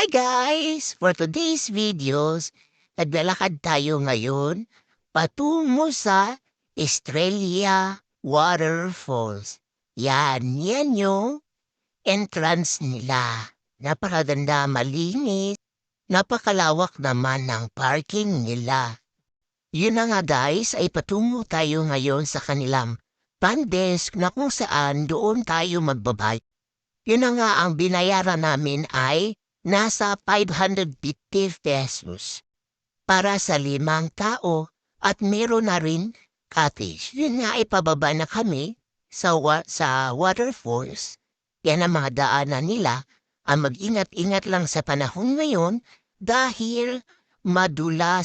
Hi guys! For today's videos, naglalakad tayo ngayon patungo sa Estrella Waterfalls. Yan yung entrance nila. Napakaganda, malinis, napakalawak naman ng parking nila. Yun na nga guys, ay patungo tayo ngayon sa kanilang front desk na kung saan doon tayo magbabayad. Yun na nga ang binayaran namin ay nasa 550 pesos para sa 5 tao at meron na rin cottage. Yun nga ipababa na kami sa waterfalls. Yan ang mga daanan nila. Ang mag-ingat-ingat lang sa panahon ngayon dahil madulas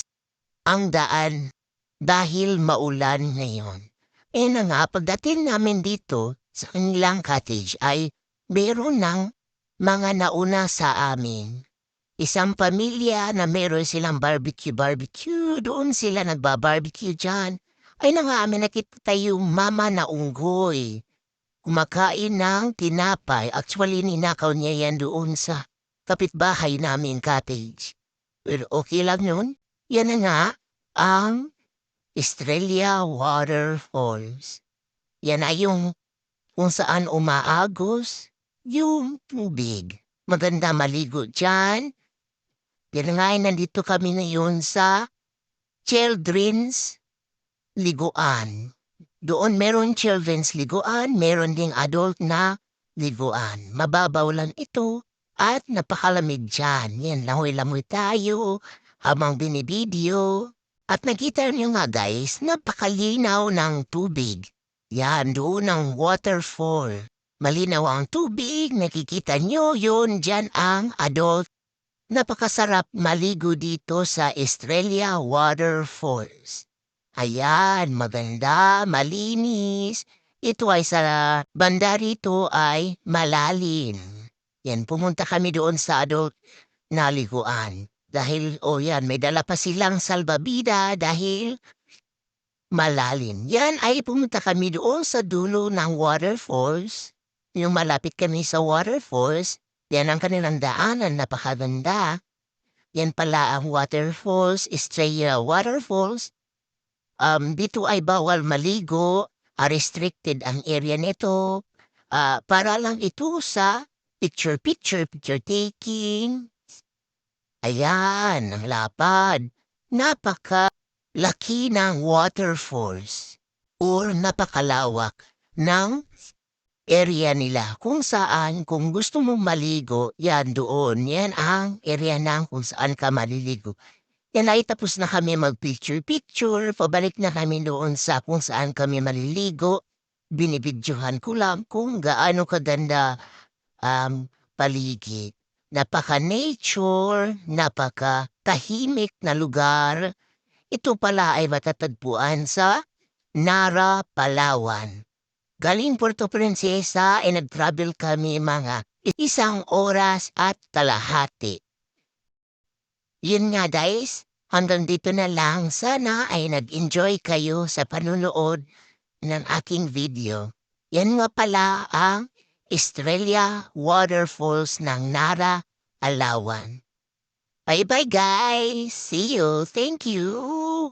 ang daan dahil maulan ngayon. Na nga pagdating namin dito sa kanilang cottage ay meron ng mga nauna sa amin. Isang pamilya na meron silang barbecue. Doon sila nagbabarbecue dyan. Ay na nga amin nakita yung mama na unggoy. Kumakain ng tinapay. Actually, ninakaw niya yan doon sa kapitbahay namin cottage. Pero okay lang yun. Yan na nga ang Estrella Waterfalls. Yan ay yung kung saan umaagos yung tubig. Maganda maligo dyan. Yan nga nandito kami ngayon sa children's liguan. Doon meron children's liguan, meron ding adult na liguan. Mababaw lang ito at napakalamig dyan. Yan, lamoy-lamoy tayo habang binibideo. At nakita niyo nga guys, napakalinaw ng tubig. Yan, doon ang waterfall. Malinaw ang tubig, nakikita nyo yun, dyan ang adult. Napakasarap maligo dito sa Estrella Waterfalls. Ayan, maganda, malinis. Ito ay sa banda rito ay malalim. Yan, pumunta kami doon sa adult na liguan. Dahil, yan, may dala pa silang salbabida dahil malalim. Yan ay pumunta kami doon sa dulo ng waterfalls. Yung malapit kami sa waterfalls, yan ang kanilang daanan, napakaganda. Yan pala ang waterfalls, Estrella Waterfalls. Dito ay bawal maligo, restricted ang area nito. Para lang ito sa picture taking. Ayan, ang lapad. Napakalaki ng waterfalls or napakalawak ng area nila kung saan kung gusto mong maligo, yan doon. Yan ang area ng kung saan ka maliligo. Yan ay tapos na kami mag-picture. Pabalik na kami doon sa kung saan kami maliligo. Binibidyohan ko lang kung gaano kaganda paligid. Napaka-nature, napaka-tahimik na lugar. Ito pala ay matatagpuan sa Nara, Palawan. Galing Puerto Princesa ay nag-travel kami mga 1 oras at kalahati. Yun nga guys, hanggang dito na lang. Sana ay nag-enjoy kayo sa panunood ng aking video. Yan nga pala ang Estrella Waterfalls ng Nara, Palawan. Bye-bye guys! See you! Thank you!